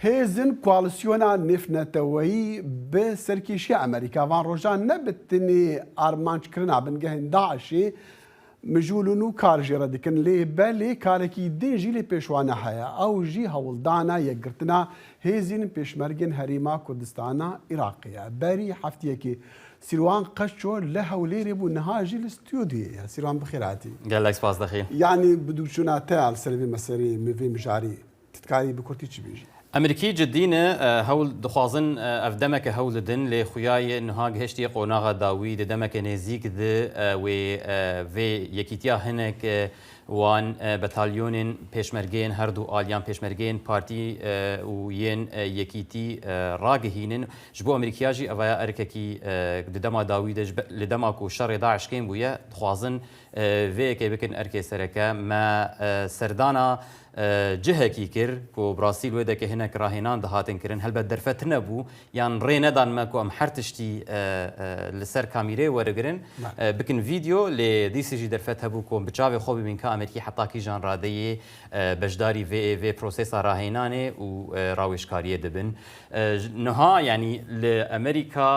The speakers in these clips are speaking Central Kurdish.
هێزن کوالسیۆنا نێفنەتەوەیی بە سەرکێشی ئەمریکا وان ڕۆژان نەبتنی ئارمانجکردنا بنگەهێن داعشێ مژولون و کارژێرە دکن لێ بە لێ کارێکی دێژی لێ پێشوانە هەیە ئەو ژی هەوڵدانا یەکگرتنا هێزین پێشمەرگن هەریما کوردستانە عێراقیە بەری هەفتەیەکی سیروان قەشۆ لە هەولێرێ بوو نەهاژی لە ستودیۆیە سیروان بخێراتی گەلێک سپاس دەخێ یعنی بدوچوونە تەیال سەرێ مەسەری مڤێ مژاری تتکاری بکورتی چی بێژی ئەمریکی جددینە هەول دخوازن ئەف دەمەکە هەولدن لێ خویای نها گەهشتی قۆناغا داوی دە دەمەکە نێزیک وێ vê yekîtiya hinek wan betalyonên pêşmergeyên her du aliyan pêşmergeyên partî û yên yekîtî ragihînin ji bo Amerîkiya jî evaya erkekî di dema dawî de li dema ku şerê Daişkên bûye dixwazin vêyekê bikin erkê sereke me serdana cihekî kir ku Brasîl wê deke hinek rahênan dihatin kirin helbet derfet nebû yan rê nedan me ku em her tiştî li ser kamîrê werigirin bikin vîdeo lê dîsî jî derfet hebû ku bi çavê xwe bibîn ka Amerîkî heta kîjan radeyê beşdarî vê prosesa rahênanê û rawêşkariyê dibin niha yanî li Amerîka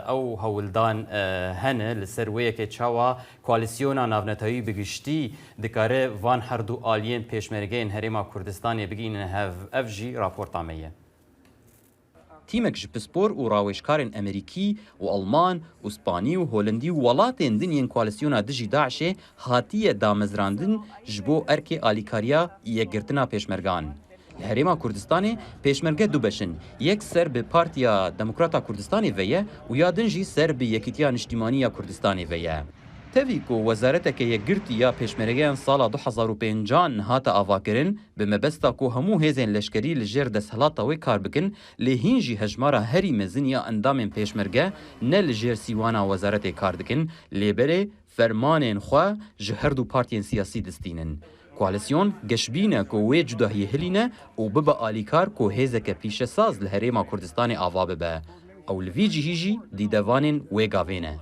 ew hewildan hene li ser wêyekê çawa koalîsyona navnetewî bi giştî dikare van her du aliyên pêşmergeyên Herêma Kurdistanê bigînin hev ev jî raporta me ye. Tîmek ji pispor û rawêşkarên Amerîkî û Alman û Spanî û Holandî û welatên din yên koalîsyona dijî Daişê hatiye damezrandin ji bo erkê alîkariya yekgirtina pêşmergan. Li Herêma Kurdistanê pêşmerge du beşin. Yek ser bi Partiya Demokrata Kurdistanê ve ye û ya din jî ser bi Yekîtiya Niştimaniya Kurdistanê ve ye. Tevî ku wezareteke yekgirtî ya pêşmergeyan sala 2005 hate avakirin bi mebesta ku hemû hêzên leşkerî li jêr desthelata wê kar bikin lê hîn jî hejmara herî mezin ya endamên pêşmerge ne li jêr sîwana wezaretê kar dikin lêberê fermanên xwe ji her du partiyên siyasî distînin. Koalîsyon geşbîne ku wê cudahiyê hilîne û bibe alîkar ku hêzeke pîşesaz li Herêma Kurdistanê ava bibe. Ew li vî cihî jî dîdevanên wê gavê ne.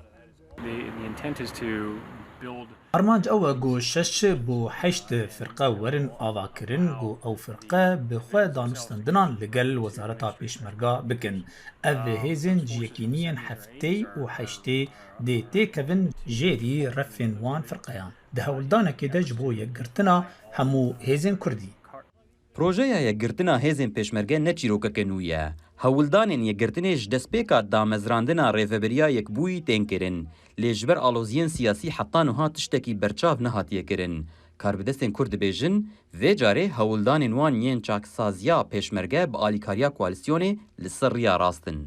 ئەرمانج ئەوە گۆ شەش بۆ حەشت فرقە وەرن ئاواکردن بۆ ئەو فرقە بخوا دانوستاندنان لەگەل وەزارەتا پێشمەرگا بکن ئەv هێزن جیەکینیان هەفتەی و حەشتێ دێ تێکەvin ژێری ڕەفên وان فرقەیان di hewldanekê de ji bo yekgirtina hemû hêzên Kurdî. Projeya yekgirtina hêzên pêşmerge ne çîrokeke nû ye. Hewildanên yekgirtinê ji destpêka damezrandina rêveberiya yekbûyî tên kirin. Lê ji ber aloziyên siyasî heta niha tiştekî berçav nehatiye kirin. Karbidestên Kurd dibêjin, vê carê hewildanên wan yên çaksaziya pêşmerge bi alîkariya koalîsyonê li ser rêya rastin.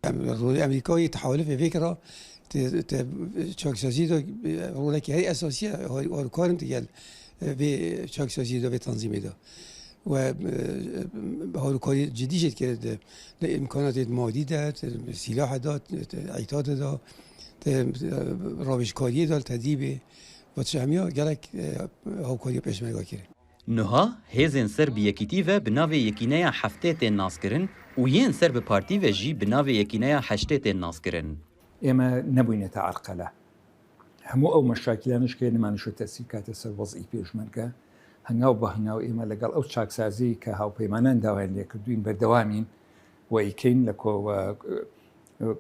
Amerîkayê tehawülê vê vêkira çaksazî de rolekî herî esasî karin digel vê çaksazî de vê tanzîmê de. و هاروکاری جدی شد که امکانات مادی داد، سلاح داد، عتاد داد، روشکاری داد، تدریب و چه همیا گرک هاروکاری پشمرگا کرد. نها هزین سر به یکیتی و بناوی یکینه هفته تن ناس کرن و ین سر به پارتی و جی بناوی یکینه هشته تن ناس کرن. اما نبوینه تعرقله. همو او مشاکلانش که نمانشو تأثیرات سر وضعی پیشمرگا. هەنگاو بە هەنگاو ئێمە لەگەڵ ئەو چاکسازی کە هاوپەیمانان داوایان لێکردوین بەردەوامین و ئیکەین لە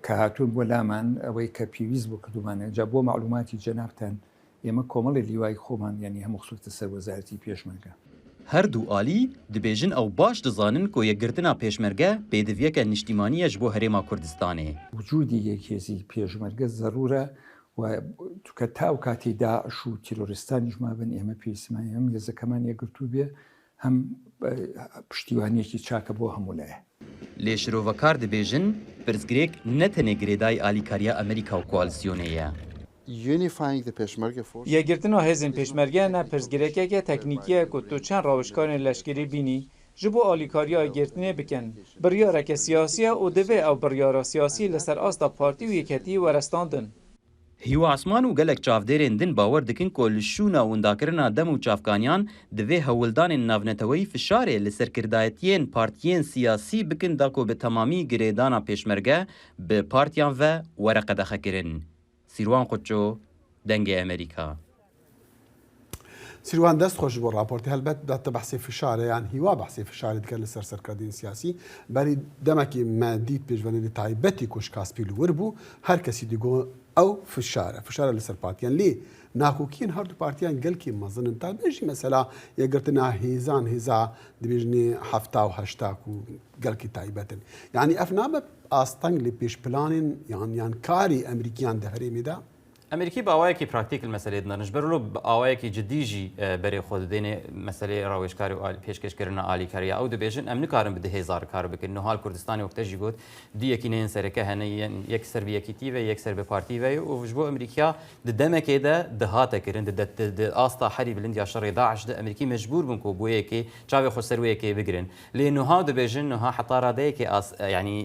کە هاتوون بۆ لامان ئەوەی کە پێویست بۆ کردومانە جا بۆ معلوماتی جەنابتان ئێمە کۆمەڵی لیوای خۆمان یعنی هەموو خصوصە سەر وەزارەتی پێشمەرگە هەردوو ئالی دەبێژن ئەو باش دەزانن کۆ یەکگرتنا پێشمەرگە پێدەویەکە نیشتیمانیەش بۆ هەرێما کوردستانێ وجودی یەکێزی پێشمەرگە زەرورە و کە تاو کاتی داعش و تیرۆریستانیش مابن ئێمە پێویستمان هەم هێزەکەمان یەکگرتوو بێ هەم پشتیوانیەکی چاکە بۆ هەموو لایە لێ شرۆڤەکار دەبێژن پرسگرێک نەتەنێ گرێدای ئالیکاریە ئەمریکا و کوالسیۆنەیە یەکگرتنەوە هێزن پێشمەرگیانە پرسگرێکێکە تەکنیکیە ku tu çend rawişkarên leşkerî bînî ji bo alîkariya girtinê bikin biryareke siyasî ye û divê ew biryara siyasî li ser asta partî û yekhetî werestandin. هیوا اسمان و gelek çavdêrên din bawer dikin ku li şûna wendakirina dem û çavkaniyan divê hewildanên navneteweyî fişarê li serkirdayetiyên partiyên siyasî bikin da ku bi temamî girêdana pêşmerge bi partiyan ve were qedexekirin. Sîrwan Quço, Dengê Amerîka. سیروان دەست خۆش بۆ راپۆرتی هەلبەت داتە بەحسی فشارە یان هیوا بەحسی فشاری دکە لەسەر سەرکردنی سیاسی بەری دەمەکی مادیت پێشبەری تایبەتی کوشکاسپیل ور بوو هەر کەسی دیگۆ ئەو فشارە لەسەر پارتیان لێ ناکۆکیین هەردوو پارتیان گەلکی مەزنن تا بێژی مەسەلا یەکگرتنا هێزان هێزا دەبێژنێ هەفتا و هەشتاک و گەلکی تایبەتن یعنی ئەف نابە ئاستەنگ لە پێشپلانین یان کاری ئەمریکیان دە هەرێمیدا ئەمریکی باوایەکی پراکتیکل مەسلەی دەنش بەرلو ئاوایەکی جدیژی بەرێ خۆ دێنێ مەسلەی ڕاوێژکاری و پێشکەشکردنە ئالیکاریە ئەو دەبێژن ئەم نکارن بدە هێزار کار بکەن نهال کوردستانی وەختەژی گوت دیەکی نێن سەرەکە هەنە یەک سەر یەکیتیڤە یەک سەر بە پارتیڤە و بۆ ئەمریکا دەمەکێدا دەهاتەکردن ئاستا حەری بلند یا شەڕێ داعش ئەمریکی مەجبور بوون کۆ بۆ یەکێ چاوێ خۆ سەروەیەکێ بگرن لێ نوها دەبێژن نوها حتا ڕادەیەکی ینی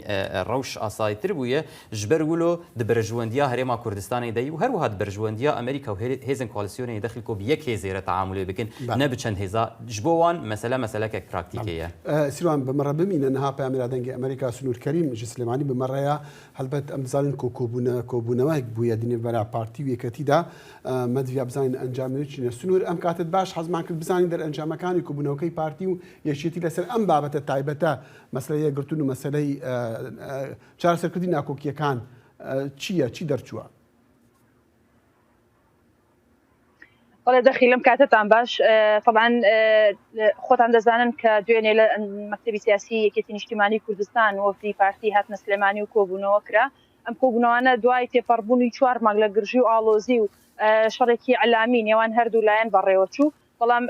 ڕەوش ئاساییتر بووە ژبەر ولۆ دەبەرژوەندیا هەرێما کوردستانی دەی و هەروها دەبەرژوەندیا ئەمریکا و هێزن کۆالیسیۆنی دەخل کۆ یەک هێزێرە تعاملێ بکەن نە بچەند هێزا ji بۆ wan meselekek praktîkeye. سیروان بمەڕە بمینە نەها پامێرا دەنگی ئەمریکا سنوور کەریم ji سلێمانی بمەڕەیە هەلبەت ئەم بزانن کۆبوونەوەیەک بووە دنێ بەرا پارتی و یەکەتیدا مەدویا بزانین ئەنجامێکی سنوور ئەم کاتت باش حەزمان کرد بزانین دەرئەنجامەکانی کۆبوونەوەکەی پارتی و یەکێتی لەسەر ئەم بابەتە تایبەتە مەسلەی یەکگرتوون و مەسلەی چارەسەرکردنی ناکۆکیەکان چییە چی دەرچووە؟ والله دخيل مكاتبتان باش طبعا خۆتان دەزانن کە دوێنێ لە مەکتەبی سیاسی یەکێتی نیشتیمانی کوردستان وەفدی پارتی هاتنە سلێمانی و کۆبوونەوە کرا ئەم کۆبوونەوانە دوای تێپەڕبوونی 4 مانگ لە گرژی و ئاڵۆزی و شەڕێکی عەلامی نێوان هەردوو لایەن بەڕێوەچوو بەڵام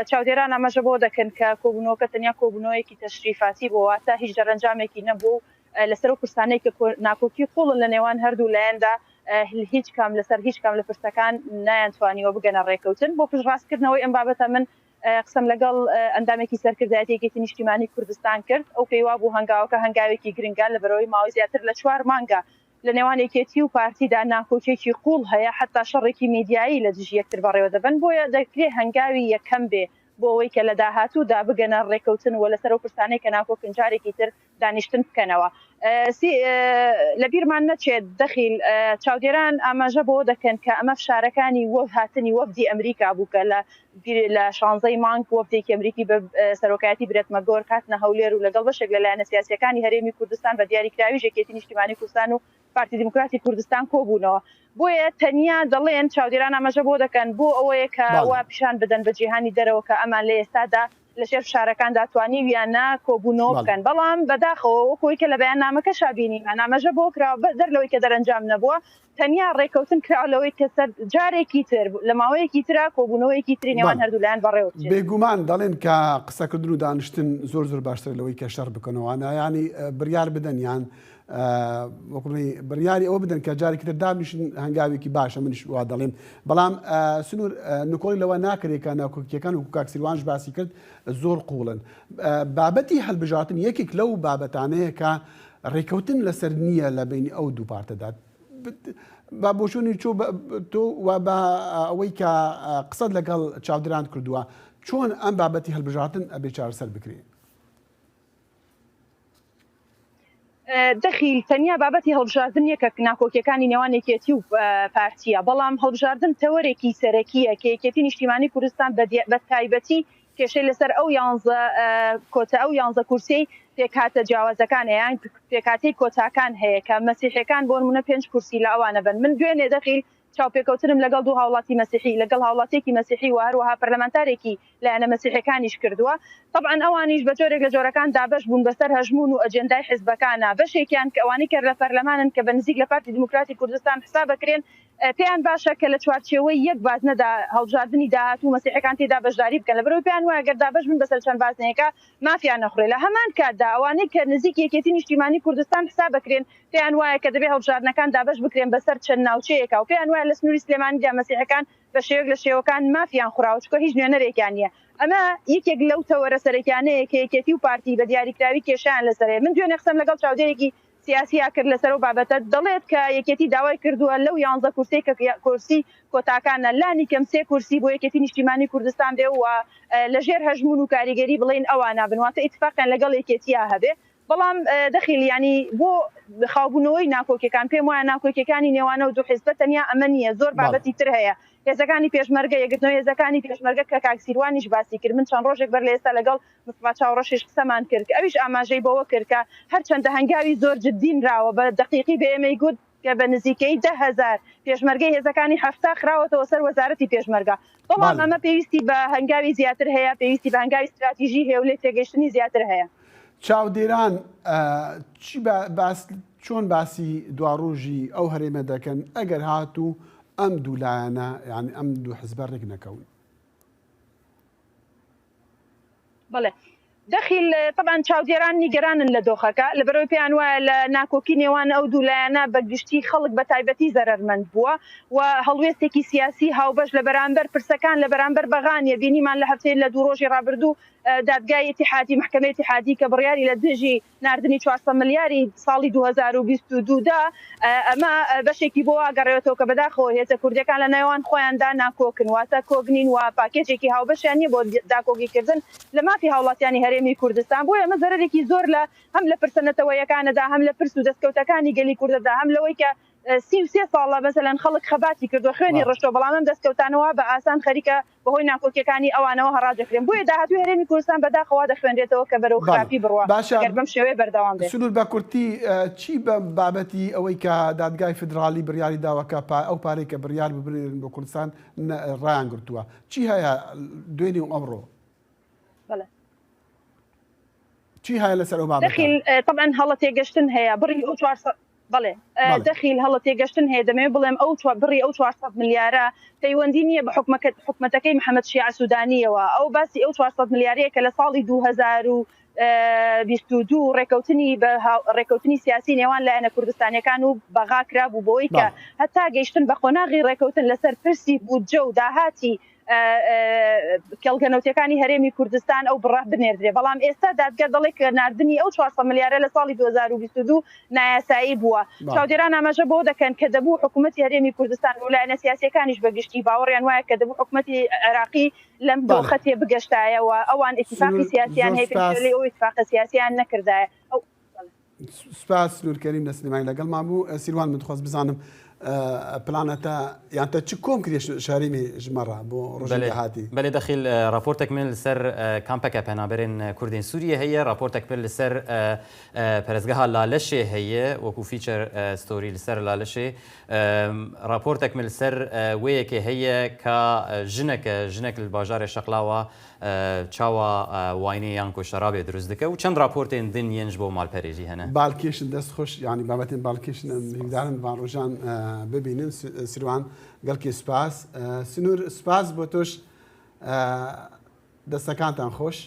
چاودێران ئەمەژە بۆ دەکەن کە کۆبوونەوەکە تەنیا کۆبوونەوەیەکی تەشریفاتی بۆ واتە هیچ دەرەنجامێکی نەبوو لەسەر و پرسانەی کە ناکۆکی قوڵن لە نێوان هەردوو لایەندا هیچ کام لەسەر هیچ کام لە پرسەکان نایانتوانیەوە بگەنە ڕێکەوتن بۆ پشتڕاستکردنەوەی ئەم بابەتە من قسم لەگەڵ ئەندامێکی سەرکردایەتێکی نیشتیمانی کوردستان کرد ئەو پێیوا بوو هەنگاوەکە هەنگاوێکی گرنگە لە بەرەوەی ماوەی زیاتر لە 4 مانگە لە نێوان یەکێتی و پارتیدا ناکۆکێکی قوڵ هەیە حتا شەڕێکی میدیایی لە دژی یەکتر بەڕێوە دەبن بۆیە دەکرێت هەنگاوی یەکەم بێ بۆ ئەوەی کە لە داهاتوودا بگەنە ڕێکەوتن و لەسەر و پرسانەی کە ناکۆکن جارێکی تر دانیشتن بکەنەوە لە بیرمان نەچێت دەخیل چاودێران ئاماژە بۆ دەکەن کە ئەمە فشارەکانی وەف هاتنی وەفدی ئەمریکا بوو کە لە 16 مانگ وەفدێکی ئەمریکی بە سەرۆکایەتی برێتمەگۆر کاتنە هەولێر و لەگەڵ بەشێک لەلایەنە سیاسیەکانی هەرێمی کوردستان بە دیاریکراوی یەکێتی نیشتیمانی کوردستان و پارتی دیموکراتی کوردستان کۆبوونەوە بۆیە تەنیا دەڵێن چاودێران ئاماژە بۆ دەکەن بۆ ئەوەیە کە وا پیشان بدەن بە جیهانی دەرەوە کە ئەمان لە ئێستادا لە شێر فشارەکاندا توانیویانە کۆبوونەوە بکەن بەڵام بەداخەوە وەکۆی کە لە بەیاننامەکە شابینی ئاماژە بۆ کراوە دەرلەوەی کە دەرەنجام نەبووە تەنیا ڕێکەوتن کراوە لەوەی کە سەر جارێکی تر لە ماوەیەکی ترا کۆبوونەوەیکی تری نێوان هەردوو لایەن بەڕێوە بێگومان دەڵێن کە قسەکردن و دانیشتن زۆر باشتر لەوەی کە شەڕ بکەنەوەوانە ینی بڕیار بدەن یان وەکوڵی بڕیاری ئەوە بدەن کە جارێکی تر دابنیشن هەنگاوێکی باشە منیش وا دەڵێم بەڵام سنوور نکۆڵی لەوە ناکرێکە ناکۆکیەکان و کاکسیروانش باسی کرد زۆر قوڵن بابەتی هەڵبژاتن یەکێک لەو بابەتانەیە کە ڕێکەوتن لەسەر نییە لە بینی ئەو دوو پارتەدا با بۆچوونی تۆ و بە ئەوەی کە قسەت لەگەڵ چاودێران کردووە چۆن ئەم بابەتی هەڵبژاتن ئەبێ چارەسەر بکرێت دەخیل تەنیا بابەتی هەڵبژاردن یەکە ناکۆکیەکانی نێوان یەکێتی و پارتیە بەڵام هەڵبژاردن تەوەرێکی سەرەکیە کە یەکێتی نیشتیمانی کوردستان بە تایبەتی کێشەی لەسەر ئەو 11 کورسی پێکهاتە جیاوازەکان یان پێکاتی کۆتاکان هەیە کە مەسیحیەکان بۆ نمونە 5 کورسی لە ئەوانە بن من دوێنێ دەخیل چاوپێکەوتنم لەگەڵ دوو هاوڵاتی مەسیحی لەگەڵ هاوڵاتێکی مەسیحی و هەروەها پەرلەمانتارێکی لایەنە مەسیحیەکانیش کردووە طبعا ئەوانیش بە جۆرێک لە جۆرەکان دابەش بوون بەسەر هەژمون و ئەجێندای حیزبەکانە بەشێکیان کە ئەوانەی کە لە پەرلەمانن کە بە نزیک لە پارتی دیموکراتی کوردستان حساب بکرێن پێیان باشە کە لە چوارچێوەی یەک بازنەدا هەڵبژاردننی داهاتوو مەسیحیەکان تێدا بەشداری بکەن لەبەرەوەی پێیان وایە ئەگەر دابەش بن بەسەر چەند بازنەیەەکە مافیان نەخورێ لە هەمان کاتدا ئەوانەی کە نزیک یەکێتی نیشتیمانی کوردستان حساب بکرێن پێیان وایە کە دەبێت هەڵبژاردنەکان دابەش بکرێن بەسەر چەند ناوچەیەکە و پێیان وایە لە سنووری سلێمانیدا مەسیحیەکان بە شێوەیەک لە شێوەکان مافیان خوراوە چکە هیچ نوێنەرێکیان نییە ئەمە یەکێک لەو تەوەرە سەرەکیانەیە کە یەکێتی و پارتی بە دیاریکراوی کێشیان لەسەرێ من دوێنێ قسەم لەگەڵ چاودێرێکی سیاسیا کرد لەسەر و بابەتە دەڵێت کە یەکێتی داوای کردووە لەو 11 کورسی کە کورسی کۆتاکانە لانی کەم 3 کورسی بۆ یەکێتی نیشتیمانی کوردستان بێ و لەژێر هەژمون و کاریگەری بڵێن ئەوانە بنواتە ئیتفاقیان لەگەڵ یەکێتیە هەبێ بەڵام دەخیل ینی بۆ خاوبوونەوەی ناکۆکیەکان پێم وایە ناکۆکیەکانی نێوانە و دوو حیزبە تەنیا ئەمە نییە زۆر بابەتی تر هەیە هێزەکانی پێشمەرگە یەکگرتنەوە هێزەکانی پێشمەرگە کە کاکسیروانیش باسی کرد من چەند ڕۆژێک بەر لە ئێستا لەگەڵ مستفا چاوڕەشیش قسەمان کرد ئەویش ئاماژەی بەوە کرد کە هەرچەندە هەنگاوی زۆر جددینراوە بە دقیقی بە ئێمەی گوت کە بە نزیکەی 10,000 پێشمەرگەی هێزەکانی هەفتا خراوەتەوە سەر وەزارەتی پێشمەرگە بەڵام ئەمە پێویستی بە هەنگاوی زیاتر هەیە پێویستی بە هەنگاوی استراتیژی هەیە و لێ تێگەیشتنی زیاتر هەیە چاودێران چۆن باسی دواڕۆژی ئەو هەرێمە دەکەن ئەگەر هاتوو ئەم دوو لایەنە یعنی ئەم دوو حزبە ڕێک نەکەون بەڵێ دەخیل طبعا چاودێران نیگەرانن لە دۆخەکە لەبەرەوەی پێیان وایە لە ناکۆکی نێوان ئەو دوو لایەنە بەگشتی خەڵک بە تایبەتی زەرەرمەند بووە و هەڵوێستێکی سیاسی هاوبەش لە بەرامبەر پرسەکان لە بەرامبەر بەغانیە بینیمان لە هەفتەیە لە دوو ڕۆژی ڕابردوو دادگای اتحادی محکمەی اتحادی کە بڕیاری لە دژی ناردنی 400 ملیاری ساڵی 2022 دا ئەمە بەشێکی بۆ ئاگەڕێتەوە کە بەداخەوە هێزە کوردەکان لە نێوان خۆیاندا ناکۆکن واتە کۆگنین و پاکێجێکی هاوبەشیان نیە بۆ داکۆگیکردن لە مافی هاوڵاتیانی هەرێمی کوردستان بۆیە ئەمە زەرێکی زۆر لە هەم لە پرسەنەتەوەیەکانەدا هەم لە پرس و دەستکەوتەکانی گەلی کوردەدا هەم لەوەی کە 33 ساڵە مەسەلەن خەڵک خەباتی کردو خوێنی ڕشتۆ بەڵام ئەم دەستکەوتانەوە بە ئاسان خەریکە بەهۆی ناکۆکیەکانی ئەوانەوە هەڕاجەکرێن بۆیە داهاتوی هەرێمی کوردستان بەداخەوە دەخوێنرێتەوە کە بەرەو خراپی بڕوە بەم شێوەیە بەردەوام بێت. سنوور بە کورتی چی بە بابەتی ئەوەی کە دادگای فدرالی بڕیاری داوەکە ئەو پارەی کە بڕیار ببرێن بۆ کوردستان ڕایان گرتووە چی هەیە دوێنێ و ئەمڕۆ چی هەیە لەسەر ئەو بابەتە؟ طبعا هەڵە تێگەشتن هەیە بڕی ئەو 400 بەڵێ دەخیل هەڵە تێگەشتن هەیە دەمەوێت بڵێم ئەو بڕی ئەو 400 ملیارە پەیوەندی نییە بە حکومەتەکەی محەممەد شیع سوودانیەوە ئەو باسی ئەو 400 ملیارەیە کە لە ساڵی 2022 ڕێکەوتنی سیاسی نێوان لایەنە کوردستانیەکان و بەغا کرابوو بۆی کە هەتا گەیشتن بە قۆناغی ڕێکەوتن لەسەر پرسی بودجە و داهاتی کێڵگەنەوتەکانی هەرێمی کوردستان ئەو بڕە بنێردرێ بەڵام ئێستا دادگا دەڵێ کە ناردنی ئەو 400 ملیارە لە ساڵی 2022 نایاسایی بووە چاودێران ئاماژە بۆ دەکەن کە دەبوو حکوومەتی هەرێمی کوردستان و لایەنە سیاسیەکانیش بەگشتی باوەڕیان وایە کە دەبوو حکوومەتی عێراقی لەم دۆخەتێ بگەشتایەوە ئەوان اتفاقی سیاسیان هەیە پێشتر ئەو اتفاقە سیاسیان نەکردایە. سپاس سنوورکەریم لە سلێمانی لەگەڵمان بوو. سیروان من دخواست بزانم پلانەتە یانتە چ کۆم کردی شارێمی ژمەڕە بۆ ڕۆژی داهاتی؟ بەێ دەخیل راپۆرتێک من لەسەر کامپەکە پێنابەرێن کوردین سووریە هەیە راپۆرتێک پێ لەسەر پەرزگەها لالەشێ هەیە وەکو فیچەر ستۆری لەسەر لالەشێ راپۆرتێک من لەسەر وەیەکێ هەیە کە ژنێک لە باژارێ شەقلاوە چاوە واینێ یان کۆشەرابێ دروست دەکە و چەند راپۆرتێن دن یەنج بۆ ماڵپەرێژی هەنە باڵکێشن دەست خۆش ینی بابەتێن باڵکێشن هیدارن بان ڕۆژان ببینن سیروان گەڵکی سپاس سنوور سپاس بۆ تۆش دەستەکانتان خۆش